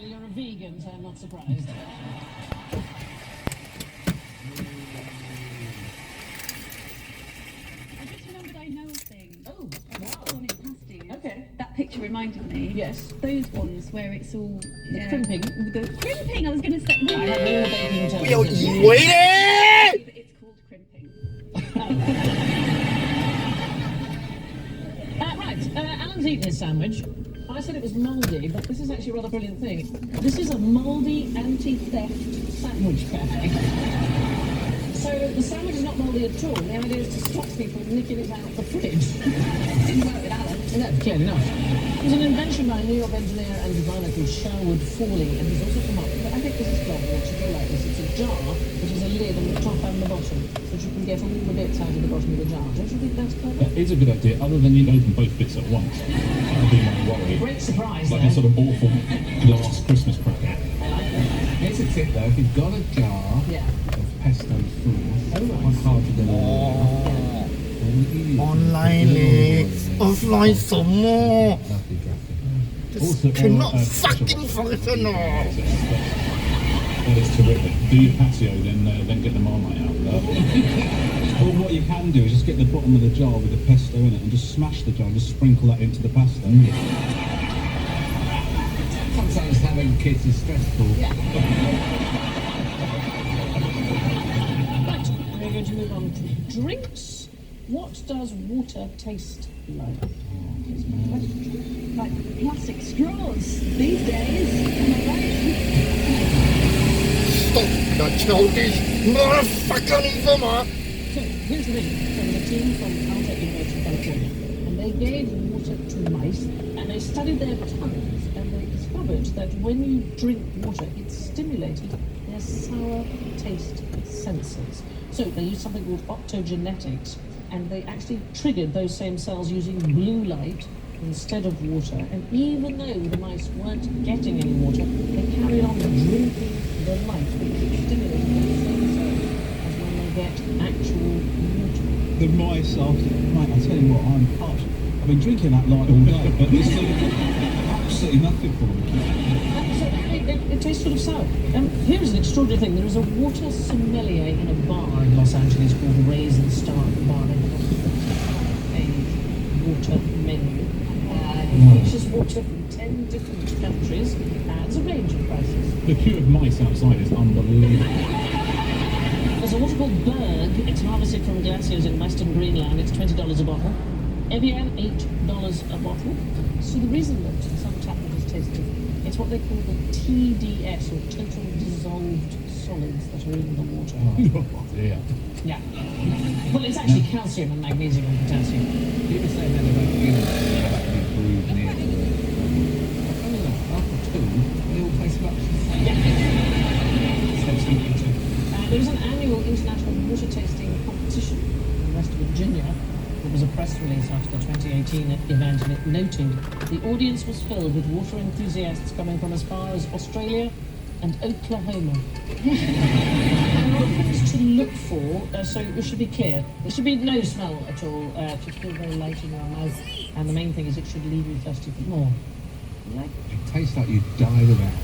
you're a vegan, so I'm not surprised. I just remembered I know a thing. Oh, wow. Cornish pasties. Okay. That picture reminded me. Yes. Those ones where it's all crimping. The crimping. I was going to say. I have no baking terms. 不要以为呢。 It's called crimping. Right, Alan's eaten his sandwich. I said it was mouldy, but this is actually a rather brilliant thing. This is a mouldy anti-theft sandwich cafe. So the sandwich is not mouldy at all. The idea is to stop people nicking it out the fridge. Didn't work with Alan. No, clearly not. It was an invention by a New York engineer and designer called Sherwood Forley, and he's also come up with, I think this is clever, what you do like this. It's a jar, which is a lid on the top and the bottom, so that you can get all the bits out of the bottom of the jar. Don't you think that's clever? That is a good idea, other than you'd open both bits at once. That would be my worry. Great surprise, Like though. a sort of awful glass Christmas cracker. Here's a tip though, if you've got a jar Yeah. of pesto sauce, Oh, right. quite hard to get ออนไลน์เลยออฟไลน์สมมอ Lovely graphic. Also, cannot special- fucking functional. That is terrific. Do your patio, then get the Marmite out. Or what you can do is just get the bottom of the jar with the pesto in it and just smash the jar and just sprinkle that into the pasta. Sometimes having kids is stressful. Right, we're going to move on to drinks. What does water taste like? Like plastic straws these days. Am I right? Stop the childish motherfuckerism. So, here's the thing from the team from Caltech University, California. And they gave water to mice, and they studied their tongues, and they discovered that when you drink water, it stimulated their sour taste sensors. So they used something called optogenetics, and they actually triggered those same cells using blue light instead of water. And even though the mice weren't getting any water, they carried on drinking the light, which stimulated those same cells as when they get actual water. The mice after, mate, I'll tell you what, I'm parched. I've been drinking that light all day, but there's absolutely nothing for me. So it tastes sort of sour. Here's an extraordinary thing. There is a water sommelier in a bar in Los Angeles called Raisin Star Bar. They have a water menu. It features water from 10 different countries and a range of prices. The queue of mice outside is unbelievable. There's a water called Berg. It's harvested from glaciers in western Greenland. It's $20 a bottle. Evian, $8 a bottle. So the reason that some tap waters taste different, it's what they call the TDS, or total dissolved solids that are in the water. Yeah. Yeah. Well, it's actually calcium and magnesium and potassium. You were saying that about Guinness about to be brewed near the after two, they all taste much the same. There is an annual international water tasting competition in West Virginia. There was a press release after the 2018 event, and it noted the audience was filled with water enthusiasts coming from as far as Australia and Oklahoma. There are things to look for, so you should be clear. There should be no smell at all. It should feel very light in your mouth, and the main thing is it should leave you thirsty for more. You like it? It tastes like you die without it.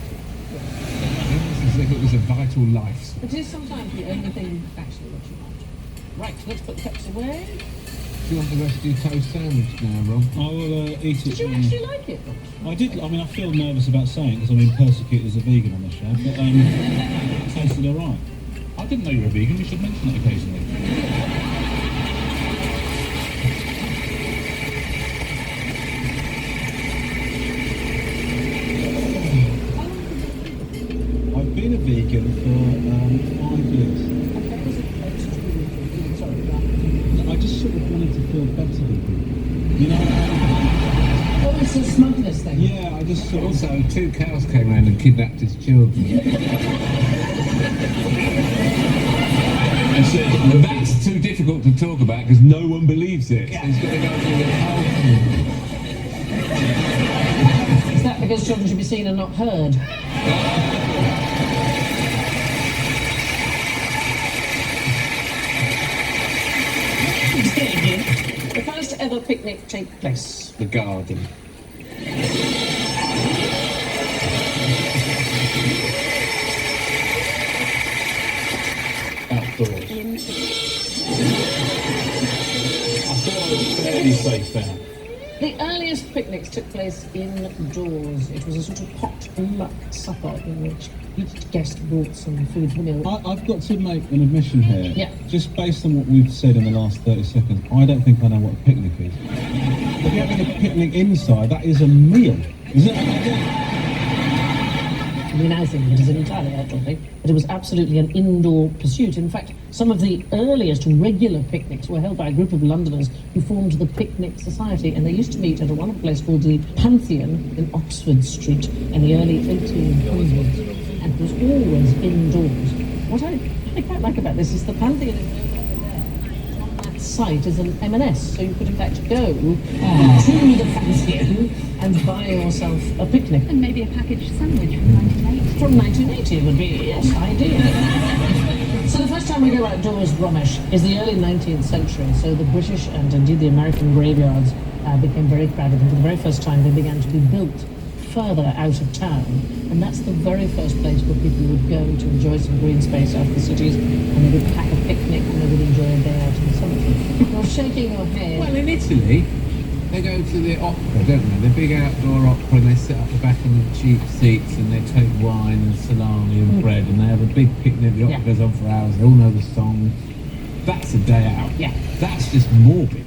It's as if it was a vital life. It is sometimes the only thing actually what you want. Right, let's put the cups away. Do you want the rest of your toast sandwich now, Rob? I will eat it. Did you actually like it? I did. I mean, I feel nervous about saying because I'm being persecuted as a vegan on this show, but it tasted all right. I didn't know you were a vegan. You should mention it occasionally. I've been a vegan for 5 years. I just sort of wanted to feel better than people. You know? Oh, it's a smugness thing. Yeah, I just sort of. Also, 2 cows came around and kidnapped his children. And said, that's too difficult to talk about because no one believes it. So he's got to go through the whole thing. Is that because children should be seen and not heard? The first ever picnic take place. The garden. pretty safe there. The earliest picnics took place indoors. It was a sort of potluck supper in which each guest brought some food for the meal. I've got to make an admission here. Yeah. Just based on what we've said in the last 30 seconds, I don't think I know what a picnic is. If you're having a picnic inside, that is a meal. Is it? I mean, I think it is an entirely outdoor thing, but it was absolutely an indoor pursuit. In fact, some of the earliest regular picnics were held by a group of Londoners who formed the Picnic Society, and they used to meet at a wonderful place called the Pantheon in Oxford Street in the early 1800s, and it was always indoors. What I quite like about this is the Pantheon is no longer there. On that site is an M&S, so you could in fact go to the Pantheon and buy yourself a picnic. And maybe a packaged sandwich from 1980. From 1980 would be, yes, ideal. So the first time we go outdoors, Romesh, is the early 19th century. So the British and indeed the American graveyards became very crowded, and for the very first time they began to be built further out of town. And that's the very first place where people would go to enjoy some green space out of the cities, and they would pack a picnic and they would enjoy a day out in the cemetery. You're shaking your head. Well, in Italy, they go to the opera, don't they? The big outdoor opera, and they sit up the back in the cheap seats, and they take wine and salami and bread, and they have a big picnic. The opera Yeah. goes on for hours. They all know the songs. That's a day out. Yeah. That's just morbid.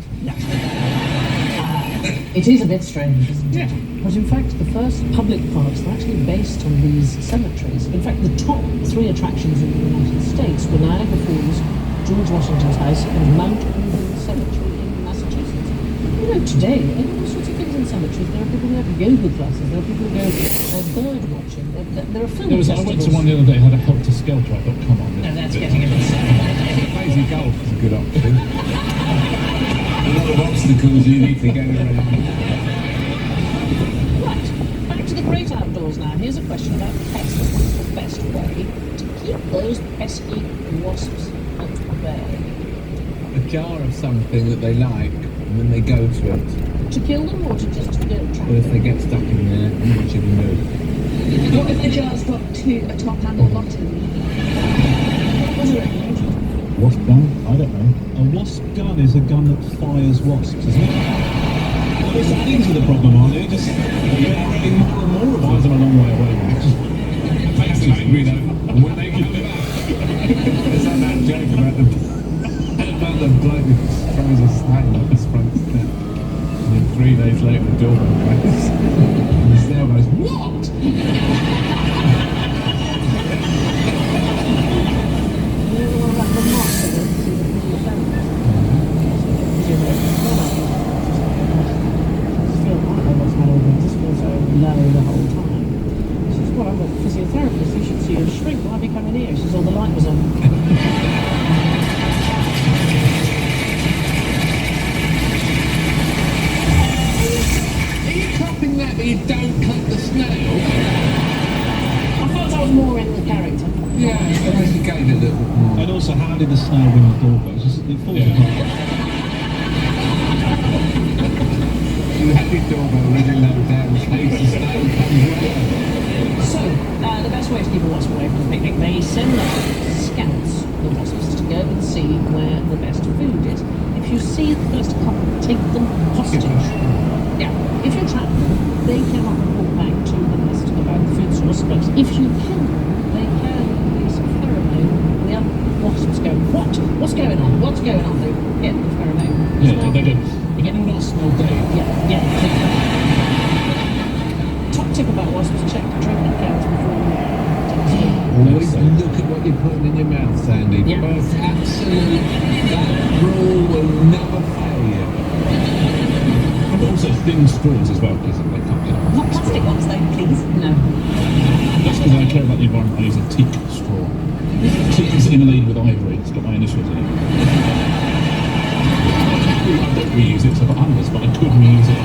It is a bit strange, isn't it? But in fact, the first public parks were actually based on these cemeteries. In fact, the top three attractions in the United States were Niagara Falls, George Washington's house, and Mount Auburn Cemetery in Massachusetts. You know, today, there are all sorts of things in cemeteries. There are people who have yoga classes, there are people who go bird watching, there are film I festivals. went to one the other day, had a Helter Skelter. I thought, come on. No, that's getting a bit sad. Lazy golf is a good option. A lot of obstacles you need to go around. Right, back to the great outdoors now. Here's a question about pests. What's the best way to keep those pesky wasps at bay? A jar of something that they like, and then they go to it. To kill them or to just trap But if them? they get stuck in there, not much you can do. What if the jar's got a top and a bottom? What do you reckon? Wasp gun? I don't know. A wasp gun is a gun that fires wasps, isn't it? Well, just adding to the problem, aren't they? Just generating more and more of them. I'm a long way away. Fascinating, we know. When they come back. It's like that joke about the bloke who throws a snail up his front step. And then 3 days later the doorbell rings. And the snail goes, what? You know the one about the moth that goes to see the pretty feathers? This feels so low the whole time. She says, well, I'm a physiotherapist, you should see her shrink. Why have you come in here? She says, oh, the light was on. Are you copying that you don't cut the snail? I thought I was more in the character. Yeah, unless you gave it a little bit more. And also, how did the snail ring the doorbell? It's just, it falls apart. You had your doorbell really low down in case the snail comes round. So, the best way to keep a wasp away from the picnic, they send out scouts, the wasps, to go and see where the best food is. If you see the first couple, take them hostage. Yeah, if you trap them, they cannot report back to the nest about the food source, but if you kill them, they can release a pheromone, and the other wasps go, what? What's going on? What's going on? They get the pheromone. Yeah, they do. But anyone else smell day? Yeah. Top tip about wasps, check the training counts before you take a swim. Always look at what you're putting in your mouth, Sandy. Yeah. Both absolute. That rule will never fail you. And also thin straws as well, because they can't get Not plastic ones though, please. No. That's because I care about the environment. I use a teak straw. Teak is inlaid with ivory. It's got my initials in it. I don't reuse it, so I've got animals, but I could reuse it.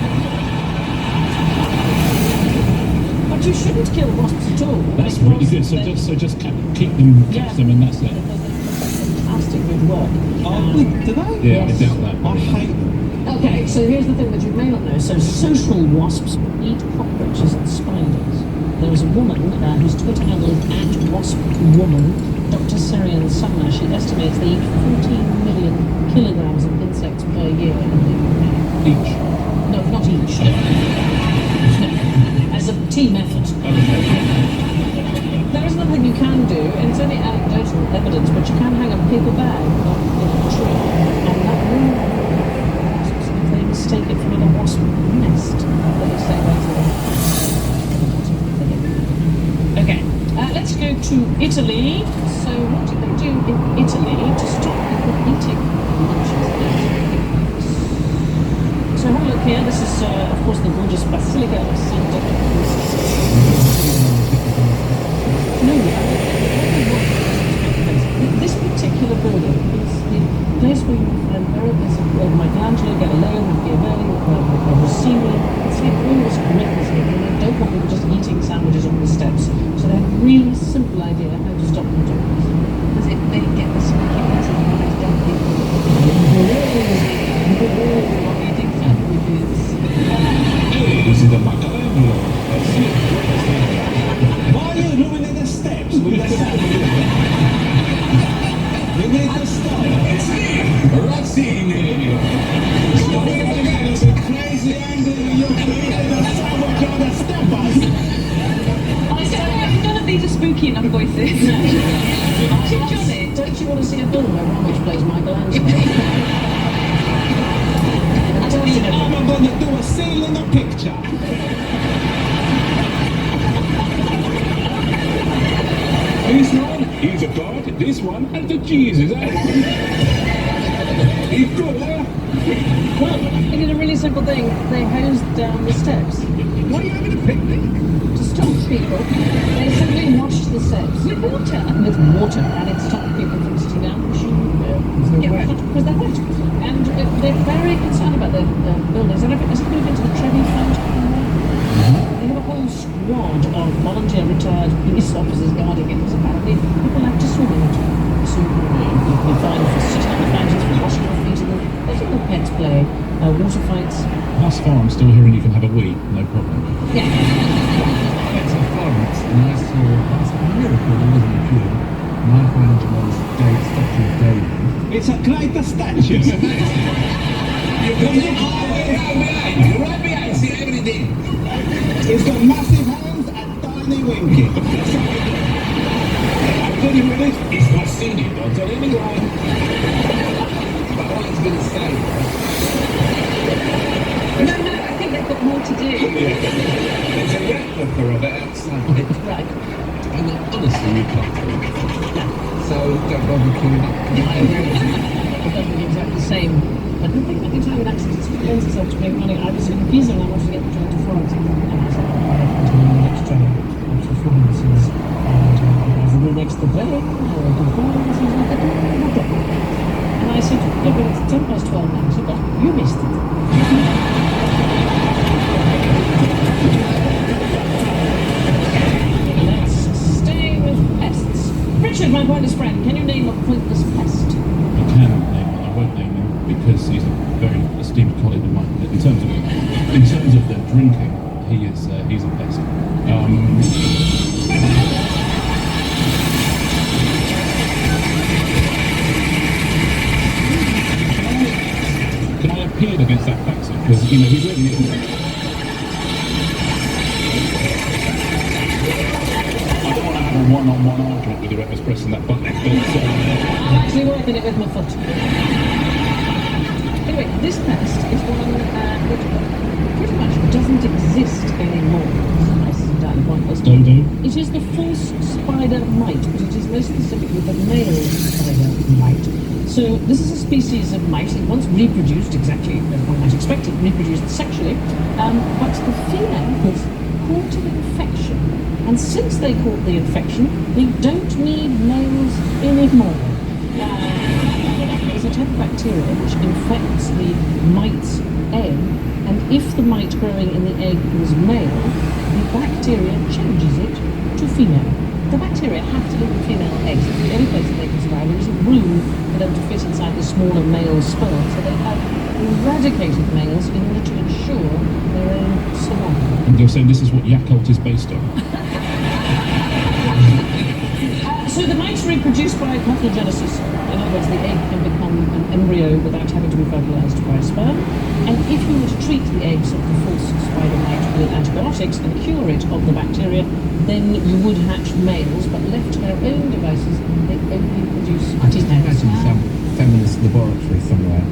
But you shouldn't kill wasps at all. That's because really good. So they- just keep them, catch them, and that's it. Because they do fantastic good work. Do they? Yeah, Yes. I doubt that. I hate them. Okay, so here's the thing that you may not know. So social wasps eat cockroaches and spiders. There was a woman whose Twitter handle is @waspwoman, Dr. Syrian Summer. She estimates they eat 14 million kilograms of insects per year in the UK. Each. No, not each. As a team effort. There is nothing you can do, and it's only anecdotal evidence, but you can hang a paper bag on a tree, and that will, if they mistake it for another wasp nest, they say that's okay, let's go to Italy. So what did they do in Italy to stop people eating lunches? So have a look here. This is, of course, the gorgeous Basilica of Santa Cruz. No, this particular building is the place where you find miracles of Michelangelo, Galileo, Machiavelli, Rossini. It's like almost miracles here, and they don't want people just eating sandwiches on the steps. So they have a really simple idea how to stop them doing this. Because if they get the smoky eating, it's done people eating sandwiches. This is the Michelangelo. Why are you ruining the steps with the sandwich? You need to stop. Rossini! Stop it again, it's a crazy angle you're creating the sandwich on the steppers! None of these are spooky enough voices. Johnny, don't you want to see a film where Ramage plays Michelangelo? I'm going to do a scene in the picture. This one is a God, this one and the Jesus. He's good, huh? Well, they did a really simple thing. They hosed down the steps. Why are you having a picnic? To stop people, they simply washed the steps. With water? With water, and it stopped people from sitting down, which because they're wet. And they're very concerned about their buildings. Has anybody been to the Trevi Fountain? They have a whole squad of volunteer retired police officers guarding it, because apparently people like to swim in it. So you'll be fine for sitting on the fountains, for washing your feet in them, letting the pets play, water fights. Thus far, I'm still hearing you can have a wee, no problem. Yeah. Went to Florence and I saw this miracle that wasn't a cube. Michelangelo's statue of David. It's a greater statue. You're right behind, see everything. It's got massive hands and tiny winky. I'm good with it. It's not seen it, don't tell anyone. But all it's going to say. No, I think they've got more to do. There's a replica of it outside. Right. And honestly, you can't do it. So don't bother queuing up. It doesn't look exactly the same. But I think every time it actually explains itself to me running, I was in Pisa and I wanted to get the train to Florence. And I said, oh, I have to the next train to Florence. And the next day, or to Florence, and I said, yeah, but it's 12:10 now. She said, oh, you missed it. Let's stay with pests. Richard, my pointless friend, can you name a pointless pest? I can name one. I won't name him because he's a very esteemed colleague of mine. In terms of the drinking, he's a pest. Can I appeal against that fact? Because he really is. I don't want to have a one-on-one argument with whoever's pressing that button. But, I'm actually working it with my foot. Anyway, this pest is one that pretty much doesn't exist anymore. This is entirely pointless. Dodo? It is the false spider mite, but it is most specifically the male spider mite. So this is a species of mite. It once reproduced exactly as one might expect it, reproduced sexually, but the female caught an infection. And since they caught the infection, they don't need males anymore. There's a type of bacteria which infects the mite's egg, and if the mite growing in the egg was male, the bacteria changes it to female. The bacteria have to live in female eggs. It's the only place that they can survive. There isn't room for them to fit inside the smaller male sperm, so they have eradicated males in order to ensure their own survival. And you're saying this is what Yakult is based on? So the mites reproduce by parthenogenesis. In other words, the egg can become an embryo without having to be fertilized by sperm. And if you were to treat the eggs of the false spider mite with antibiotics and cure it of the bacteria, then you would hatch males, but left to their own devices, they only produce I just imagine some feminist laboratory somewhere.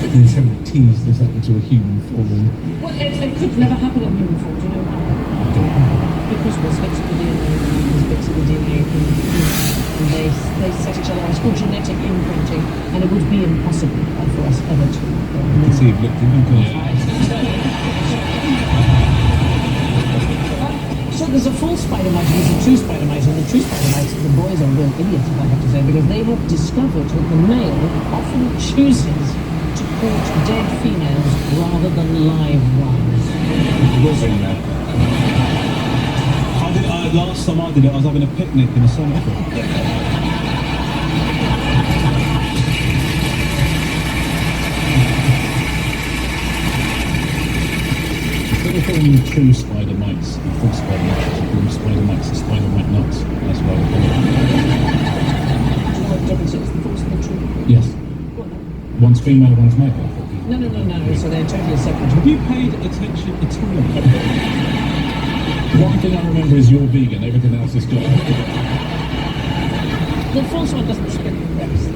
And somebody teased this up into a human form. Well, it could never happen in human form, do you know why? I don't know. Because there's bits of the DNA, there's bits of the DNA, and they set each other. It's called genetic imprinting, and it would be impossible for us ever to. You can see you've looked into it. So there's a false spider mite and there's a true spider mite, and the true spider mites, the boys are real idiots, if I have to say, because they have discovered that the male often chooses to court dead females rather than live ones. It was in there. Last time I did it, I was having a picnic in a cemetery. Instead of calling them true spider mites and false spider mites, I call them spider mites and spider mite nuts. That's what I would call it. Do you know what the difference is, the false and the true? Yes. What? One's female, one's male. No, so they're totally separate. Have you paid attention at all? One thing I remember is you're vegan, everything else is good. The false one doesn't spin the breast.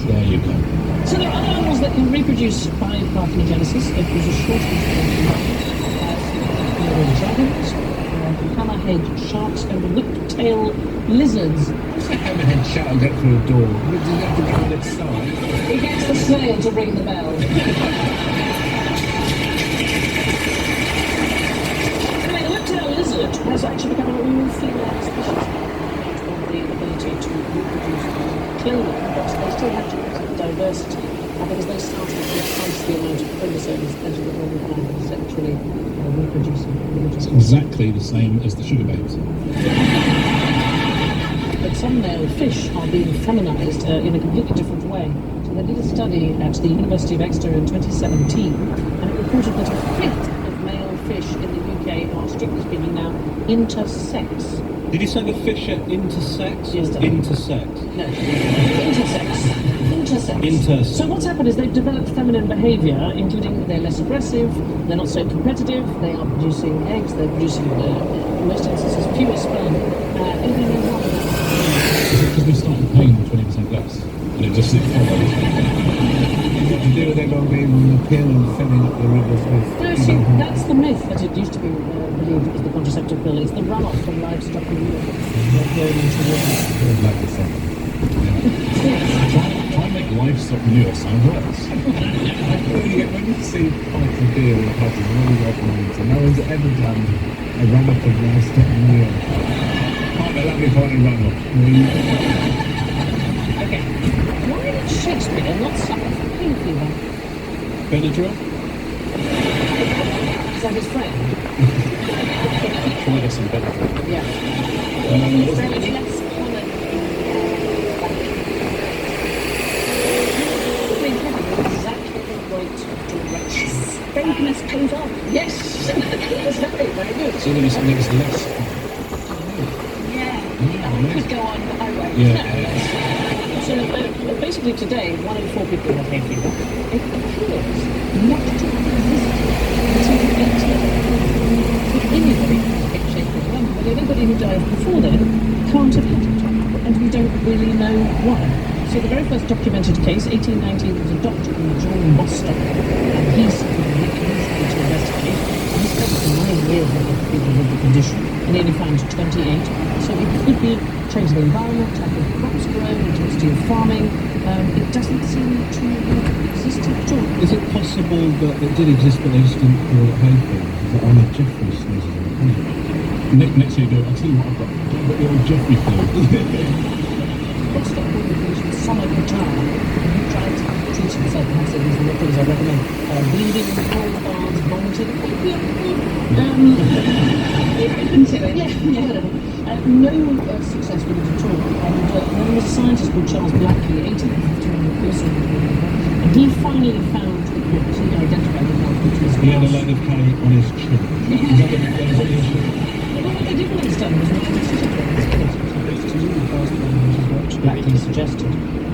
There you go. So there are other animals that can reproduce by parthenogenesis. It was a short dragons, hammerhead sharks, and whip-tail lizards. What's a hammerhead shark get through a door? Does it have to go on its side? It gets the snail to ring the bell. Anyway, the whip-tail lizard has actually become an all-female species. Of the ability to reproduce clothing, but they still have to keep diversity because they started with twice the amount of chromosomes as the normal animals sexually reproducing. It's exactly the same as the sugar babes. But some male fish are being feminized in a completely different way. So they did a study at the University of Exeter in 2017, and it reported that a fifth of male fish in the UK are, strictly speaking now, intersex. Did you say the fish are intersex? Yes, or darling. intersex? No, intersex. Intersex. So what's happened is they've developed feminine behaviour, including they're less aggressive, they're not so competitive, they are producing eggs, they're producing, in most instances, fewer sperm. Anybody know why? Is it because we started paying them 20% less? And it just follows. What to do with them all being on the pill and filling up the rivers with... No, see, that's the myth that it used to be believed it was the contraceptive pill. It's the runoff from livestock manure that going into water. I'd like to say. Try and make livestock manure sound worse. When you see pints of beer in pubs, it's really recommended. So no one's ever done a run-up of livestock manure. Quite a lovely party run-up. Okay. Why did Shakespeare not suffer from hay fever? Benadryl? Is that his friend? Try this in Benadryl. Yeah. Um, So it's less common exactly the right direction. Vagueness pays off. Yes! Exactly, very good. So there's less. Yeah. I could go on the highway. Yeah. So basically today, 1 in 4 people have hay fever. It appears not to exist until the 80s. So anybody can get hay fever, but anybody who died before then can't have had it. And we don't really know why. So the very first documented case, 1819, was a doctor called John Bostock, and he suffered a mechanism to investigate. He spent 9 years with people with the condition, and only found 28. So it could be change of the environment, type of crops grown, intensity of farming. It doesn't seem to have existed at all. Is it possible that it did exist but they just didn't call it hay fever? Is that only Jeffrey sneezes on it? Next year you go, I'll tell you what I've got. I've got the old Jeffrey flu. Bostock called the condition summer catarrh, and he tried to treat himself. And I said these are the things I recommend. Bleeding, cold baths, vomiting. No success with it at all. And then there was a scientist called Charles Blackley, 1851, and he finally found what he identified the health, which was He had a load of hay on his chin. Is that what he Well, what they didn't understand was what the he suggested,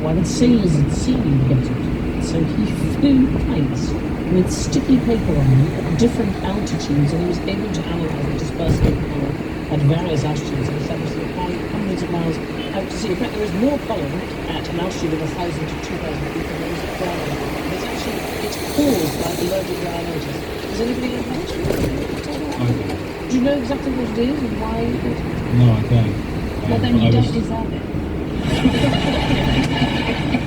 why the sailors at sea get it. So he flew kites with sticky paper on them at different altitudes, and he was able to analyse the dispersal of pollen at various altitudes and establish them hundreds of miles out to sea. In fact, there is more pollen at an altitude of 1,000 to 2,000 feet than there is at ground. It's caused by allergic rhinitis. Does anybody know how Okay. Do you know exactly what it is and why it is? No, I don't. But then I you don't was- deserve it.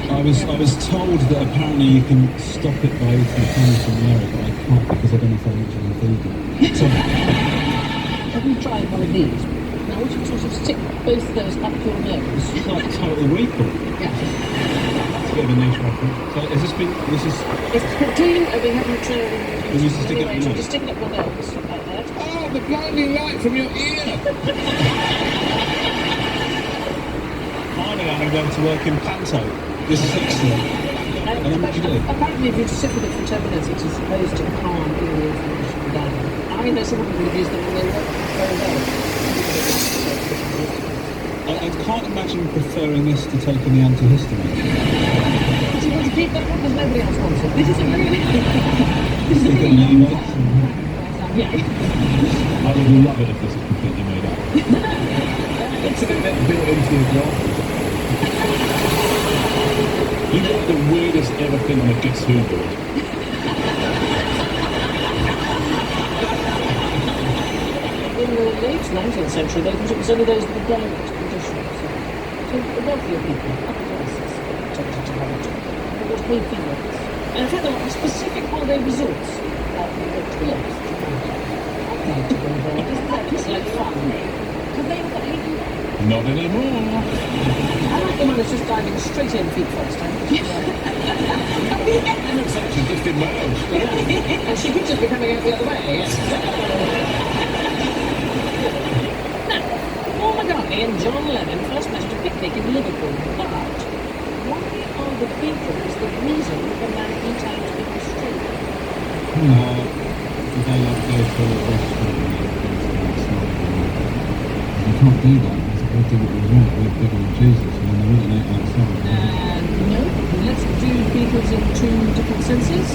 I was told that apparently you can stop it by eating crumbs from the area, but I can't because I don't know if I want to include it. So, Have you tried one of these? Now, would you sort of stick both of those up your nose? it's like Total Recall. Yeah. It's a bit of a niche reference. So is this been, this is, It's clean, and we haven't tried You used to stick it up your nose? Just stick it up your nose, like that. Oh, the blinding light from your ear! finally I'm going to work in Panto. This is excellent. And then what do you do? Apparently, if you sit with it for 10 minutes, it is supposed to calm all the inflammation down. I know some people have used them and they work very well. I can't imagine preferring this to taking the antihistamine. Do you want to keep that one? Because nobody else wants it. This is a really... Is it going to leave it? Yeah. I would love it if this was completely made up. It's a bit built into your glasses. You got the weirdest ever thing on a Guess Who board. In the late 19th century, they thought it was only those with delicate conditions. So the wealthier people, upper classes, tended to have it. They would pay females. And in fact, there are specific holiday resorts. To be honest, I'd like to go there. Isn't that just like fun? Have they ever got anything? Not anymore. I like the one that's just diving straight in feet first. It looks like she just emerged. And she could just be coming out the other way. Now, Paul McCartney and John Lennon first met at a picnic in Liverpool, but why are the Beatles the reason for Man Eat Out in the street? Did they like go to a restaurant and you can't do that. They did what they want. They're bigger than Jesus, and then they went and ate outside. No, let's do Beatles in two different senses.